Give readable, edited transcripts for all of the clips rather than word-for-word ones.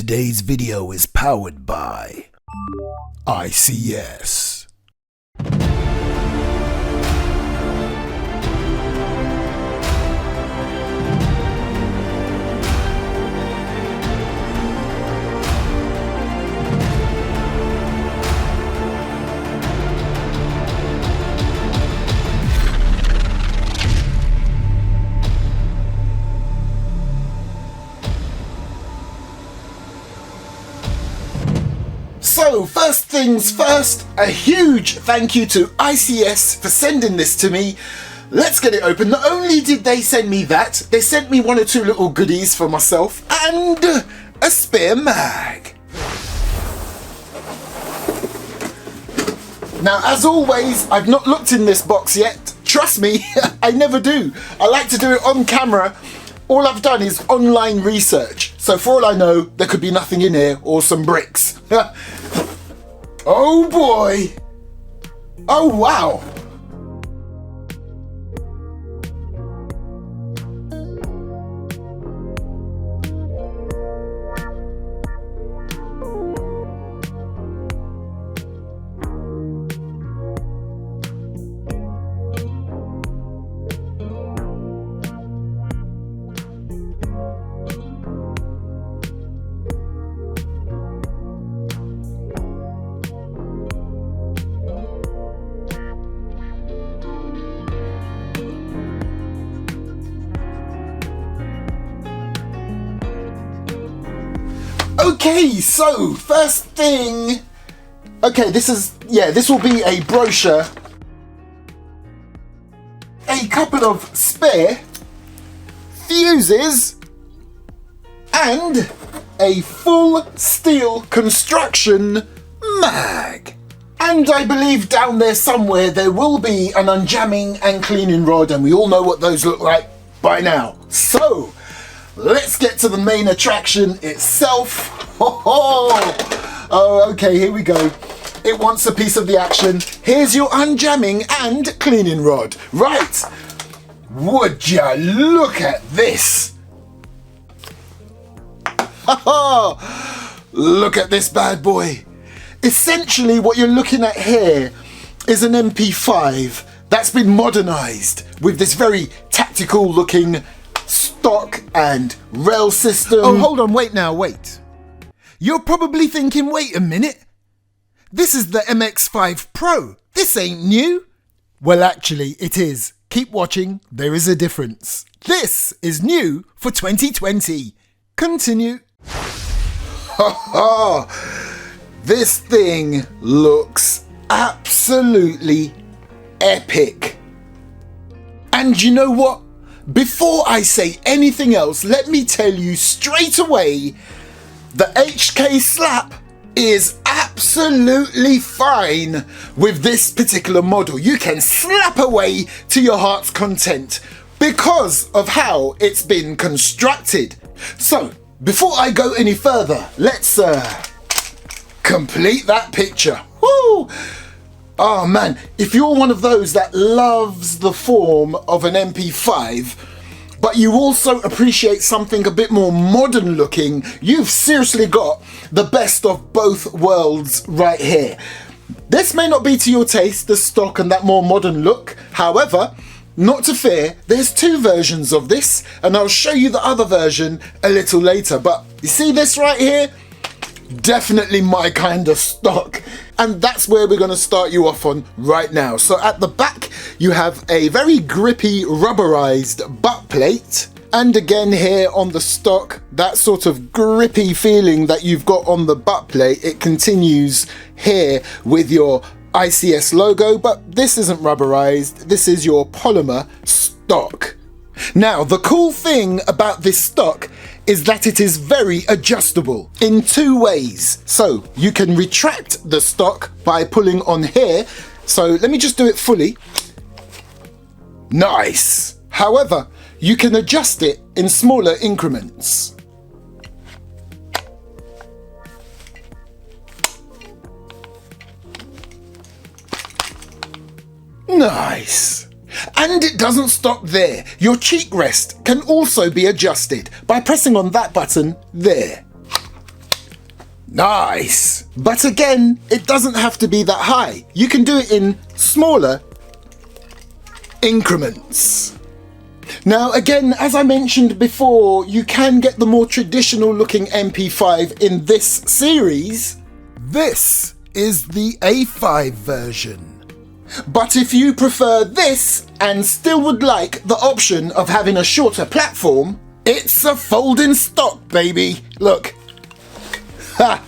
Today's video is powered by ICS. So first things first, a huge thank you to ICS for sending this to me. Let's get it open. Not only did they send me that, they sent me one or two little goodies for myself and a spare mag. Now, as always, I've not looked in this box yet. Trust me, I never do. I like to do it on camera. All I've done is online research. So for all I know, there could be nothing in here or some bricks. Oh boy. Oh wow. Okay, so first thing, okay, this will be a brochure, a couple of spare fuses, and a full steel construction mag. And I believe down there somewhere there will be an unjamming and cleaning rod, and we all know what those look like by now. So let's get to the main attraction itself. Oh, okay, here we go. It wants a piece of the action. Here's your unjamming and cleaning rod. Right, would ya look at this? Look at this bad boy. Essentially what you're looking at here is an MP5 that's been modernized with this very tactical looking stock and rail system. Oh, hold on, wait. You're probably thinking, wait a minute, this is the MX5 Pro. This ain't new. Well, actually, it is. Keep watching, there is a difference. This is new for 2020. Continue. This thing looks absolutely epic. And you know what? Before I say anything else, let me tell you straight away, the HK slap is absolutely fine with this particular model. You can slap away to your heart's content because of how it's been constructed. So, before I go any further, let's complete that picture. Woo! Oh man, if you're one of those that loves the form of an MP5, but you also appreciate something a bit more modern looking, you've seriously got the best of both worlds right here. This may not be to your taste, the stock and that more modern look. However, not to fear, there's two versions of this, and I'll show you the other version a little later. But you see this right here? Definitely my kind of stock, and that's where we're going to start you off on right now. So at the back you have a very grippy rubberized butt plate, and again here on the stock, that sort of grippy feeling that you've got on the butt plate, it continues here with your ICS logo, but this isn't rubberized, this is your polymer stock. Now, the cool thing about this stock is that it is very adjustable in two ways. So you can retract the stock by pulling on here. So let me just do it fully. Nice. However, you can adjust it in smaller increments. Nice. And it doesn't stop there. Your cheek rest can also be adjusted by pressing on that button there. Nice! But again, it doesn't have to be that high. You can do it in smaller increments. Now again, as I mentioned before, you can get the more traditional looking MP5 in this series. This is the A5 version. But if you prefer this and still would like the option of having a shorter platform, it's a folding stock, baby. Look. Ha!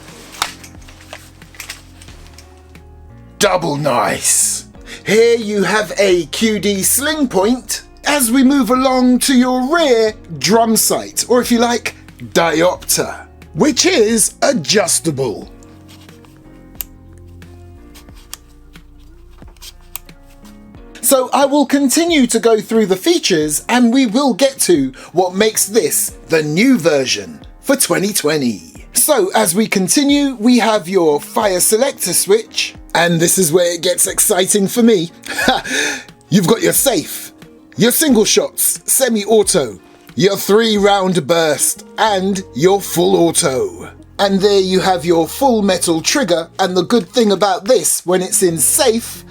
Double nice. Here you have a QD sling point as we move along to your rear drum sight, or if you like, diopter, which is adjustable. So I will continue to go through the features and we will get to what makes this the new version for 2020. So as we continue, we have your fire selector switch, and this is where it gets exciting for me. You've got your safe, your single shots, semi-auto, your 3-round burst, and your full auto. And there you have your full metal trigger, and the good thing about this, when it's in safe,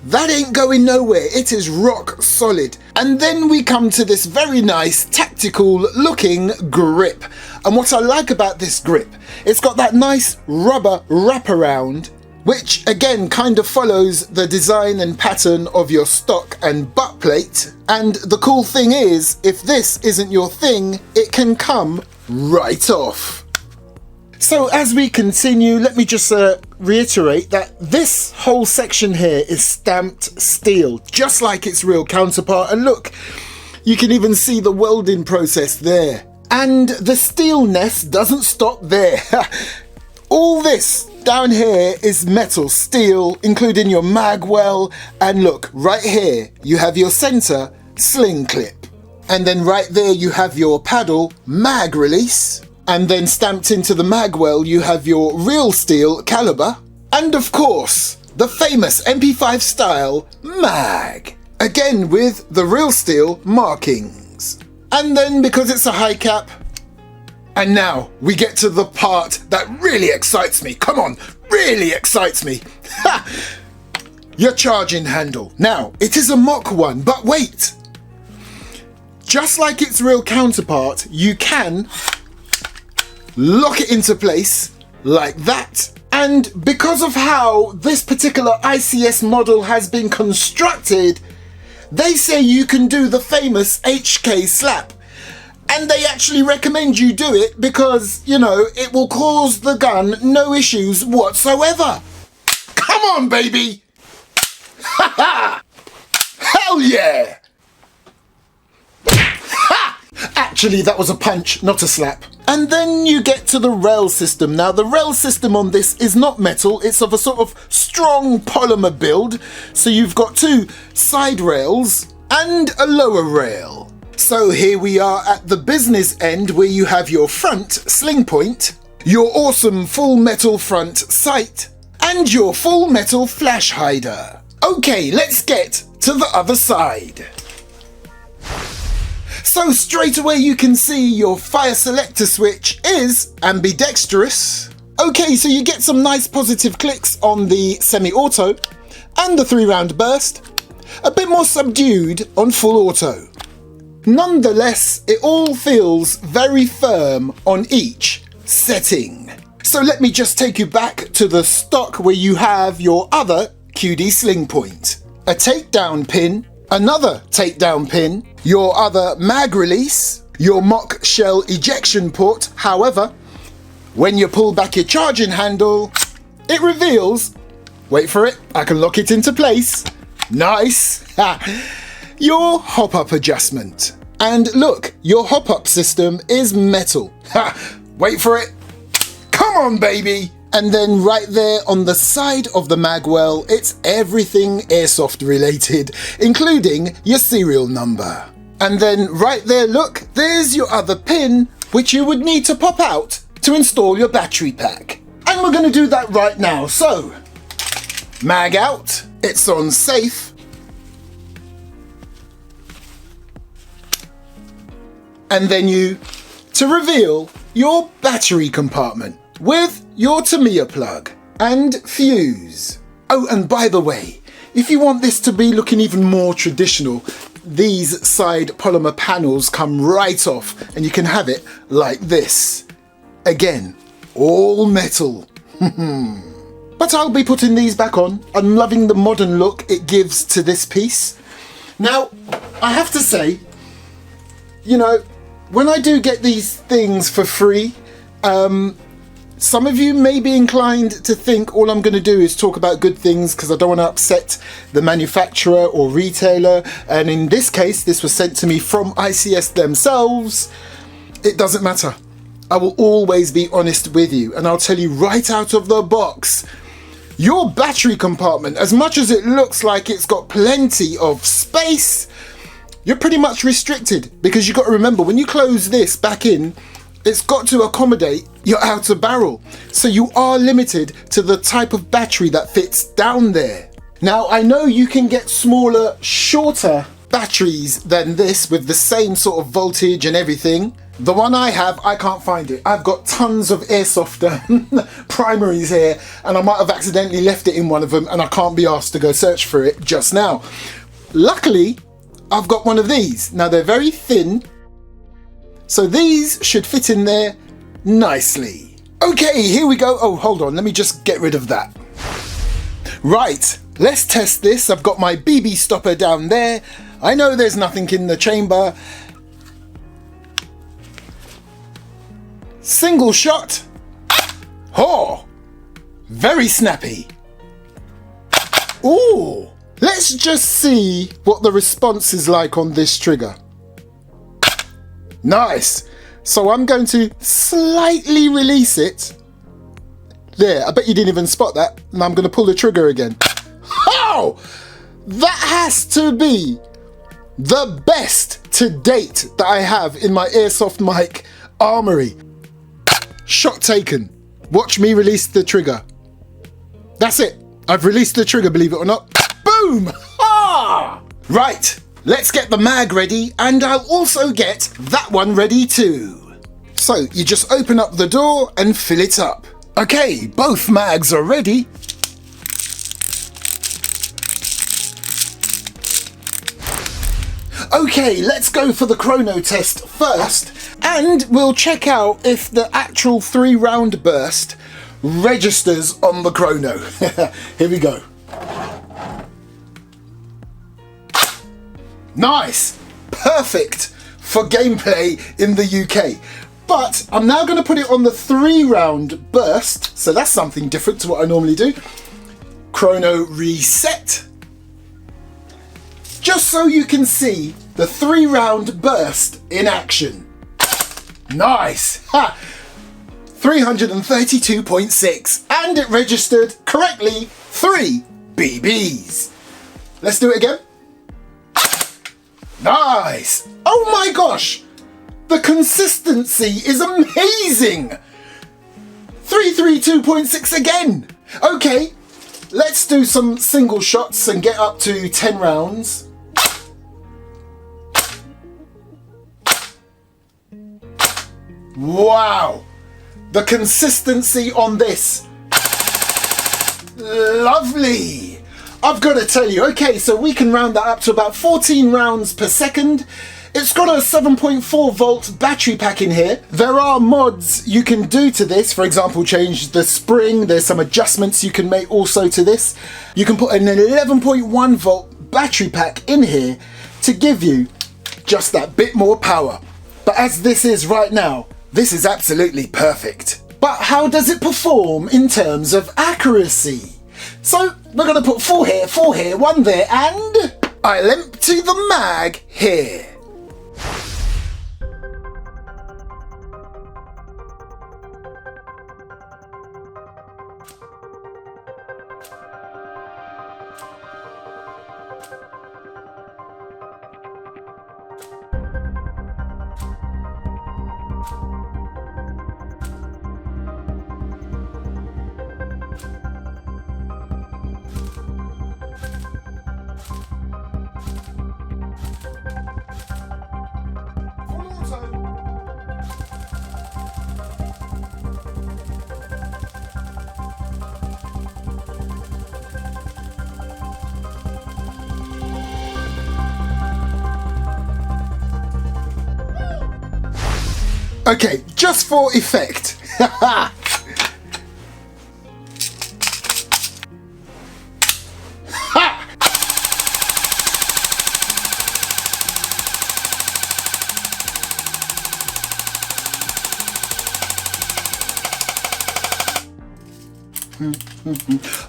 that ain't going nowhere, it is rock solid. And then we come to this very nice tactical looking grip. And what I like about this grip, it's got that nice rubber wraparound, which again kind of follows the design and pattern of your stock and butt plate. And the cool thing is, if this isn't your thing, it can come right off. So as we continue, let me just reiterate that this whole section here is stamped steel, just like its real counterpart. And look, you can even see the welding process there. And the steelness doesn't stop there. All this down here is metal, steel, including your mag well. And look, right here, you have your center sling clip. And then right there, you have your paddle mag release. And then stamped into the magwell, you have your real steel caliber. And of course, the famous MP5 style mag. Again with the real steel markings. And then because it's a high cap. And now we get to the part that really excites me. Come on, really excites me. Ha! Your charging handle. Now, it is a mock one, but wait. Just like its real counterpart, you can lock it into place like that. And because of how this particular ICS model has been constructed, they say you can do the famous HK slap. And they actually recommend you do it because, you know, it will cause the gun no issues whatsoever. Come on, baby! Ha ha! Hell yeah! Ha! Actually, that was a punch, not a slap. And then you get to the rail system. Now, the rail system on this is not metal. It's of a sort of strong polymer build. So you've got 2 side rails and a lower rail. So here we are at the business end where you have your front sling point, your awesome full metal front sight, and your full metal flash hider. Okay, let's get to the other side. So straight away you can see your fire selector switch is ambidextrous. Okay, so you get some nice positive clicks on the semi-auto and the 3-round burst, a bit more subdued on full auto. Nonetheless, it all feels very firm on each setting. So let me just take you back to the stock where you have your other QD sling point, a takedown pin, another takedown pin, your other mag release, your mock shell ejection port. However, when you pull back your charging handle, it reveals, wait for it, I can lock it into place. Nice. Your hop-up adjustment. And look, your hop-up system is metal. Wait for it. Come on, baby. And then right there on the side of the magwell, it's everything Airsoft related, including your serial number. And then right there, look, there's your other pin, which you would need to pop out to install your battery pack. And we're going to do that right now. So, mag out, it's on safe. And then to reveal your battery compartment. with your Tamiya plug and fuse. Oh, and by the way, if you want this to be looking even more traditional, these side polymer panels come right off and you can have it like this. Again, all metal. But I'll be putting these back on. I'm loving the modern look it gives to this piece. Now, I have to say, you know, when I do get these things for free, some of you may be inclined to think all I'm going to do is talk about good things because I don't want to upset the manufacturer or retailer. And in this case, this was sent to me from ICS themselves. It doesn't matter. I will always be honest with you, and I'll tell you right out of the box. Your battery compartment, as much as it looks like it's got plenty of space, you're pretty much restricted, because you've got to remember, when you close this back in, it's got to accommodate your outer barrel. So you are limited to the type of battery that fits down there. Now, I know you can get smaller, shorter batteries than this with the same sort of voltage and everything. The one I have, I can't find it. I've got tons of Airsoft primaries here, and I might have accidentally left it in one of them, and I can't be asked to go search for it just now. Luckily, I've got one of these. Now, they're very thin, so these should fit in there nicely. Okay, here we go. Oh, hold on, let me just get rid of that. Right, let's test this. I've got my BB stopper down there. I know there's nothing in the chamber. Single shot. Oh, very snappy. Ooh, let's just see what the response is like on this trigger. Nice. So I'm going to slightly release it. There, I bet you didn't even spot that. And I'm going to pull the trigger again. Oh, that has to be the best to date that I have in my Airsoft mic armory. Shot taken. Watch me release the trigger. That's it. I've released the trigger, believe it or not. Boom! Ah! Right, let's get the mag ready, and I'll also get that one ready too. So you just open up the door and fill it up. Okay, both mags are ready. Okay, let's go for the chrono test first, and we'll check out if the actual 3-round burst registers on the chrono. Here we go. Nice! Perfect for gameplay in the UK. But I'm now going to put it on the 3-round burst, so that's something different to what I normally do. Chrono reset. Just so you can see the 3-round burst in action. Nice! Ha! 332.6, and it registered correctly 3 BBs. Let's do it again. Nice! Oh my gosh! The consistency is amazing! 332.6 again! Okay, let's do some single shots and get up to 10 rounds. Wow! The consistency on this. Lovely! I've got to tell you, okay, so we can round that up to about 14 rounds per second. It's got a 7.4 volt battery pack in here. There are mods you can do to this. For example, change the spring. There's some adjustments you can make also to this. You can put an 11.1 volt battery pack in here to give you just that bit more power. But as this is right now, this is absolutely perfect. But how does it perform in terms of accuracy? So we're going to put 4 here, 1 there, and I'll empty the mag here. Okay, just for effect. Ha!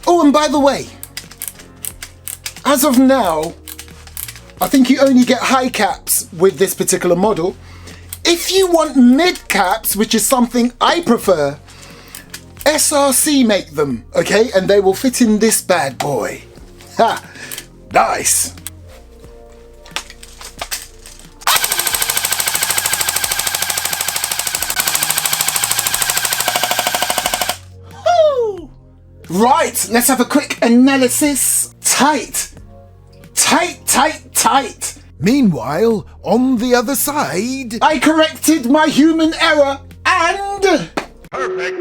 Oh, and by the way, as of now, I think you only get high caps with this particular model. If you want mid caps, which is something I prefer, SRC make them, okay? And they will fit in this bad boy. Ha! Nice! Woo! Right, let's have a quick analysis. Tight! Tight, tight, tight! Meanwhile, on the other side... I corrected my human error and... Perfect.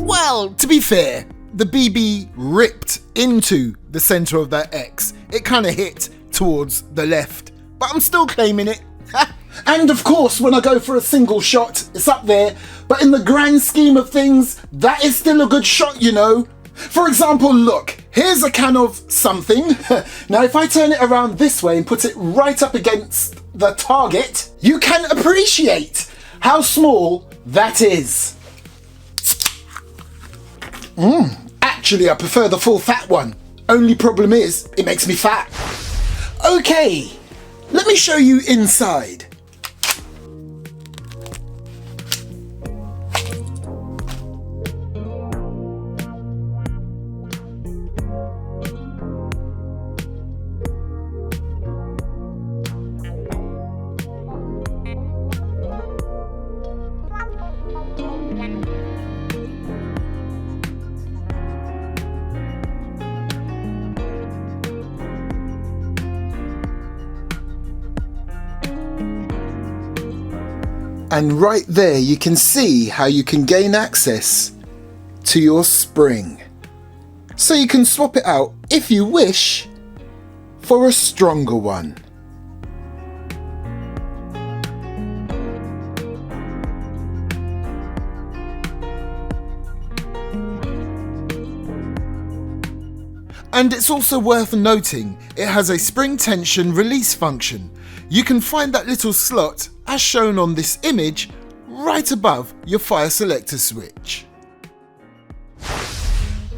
Well, to be fair, the BB ripped into the centre of that X. It kind of hit towards the left, but I'm still claiming it. And of course, when I go for a single shot, it's up there. But in the grand scheme of things, that is still a good shot, you know. For example, look, here's a can of something. Now, if I turn it around this way and put it right up against the target, you can appreciate how small that is. Actually, I prefer the full fat one. Only problem is, it makes me fat. Okay, let me show you inside. And right there you can see how you can gain access to your spring. So you can swap it out, if you wish, for a stronger one. And it's also worth noting, it has a spring tension release function. You can find that little slot, as shown on this image, right above your fire selector switch.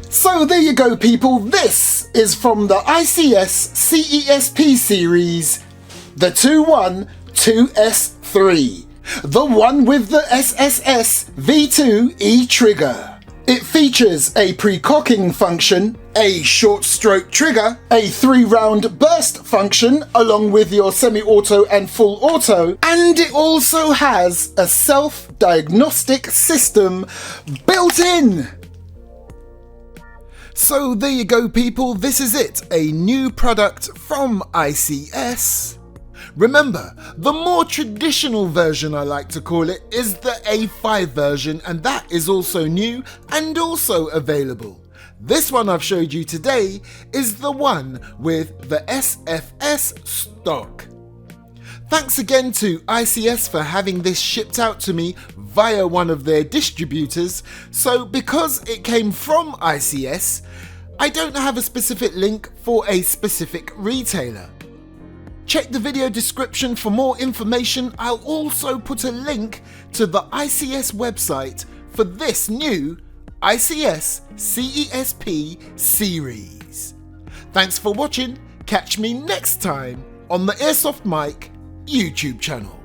So there you go, people. This is from the ICS CES-P series, the 212S3, the one with the SFS V2 E-trigger. It features a pre-cocking function, a short stroke trigger, a 3-round burst function along with your semi-auto and full auto, and it also has a self-diagnostic system built in. So there you go, people, this is it, a new product from ICS. Remember, the more traditional version, I like to call it, is the A5 version, and that is also new and also available. This one I've showed you today is the one with the SFS stock. Thanks again to ICS for having this shipped out to me via one of their distributors. So because it came from ICS, I don't have a specific link for a specific retailer. Check the video description for more information. I'll also put a link to the ICS website for this new ICS CES-P series. Thanks for watching. Catch me next time on the Airsoft Mike YouTube channel.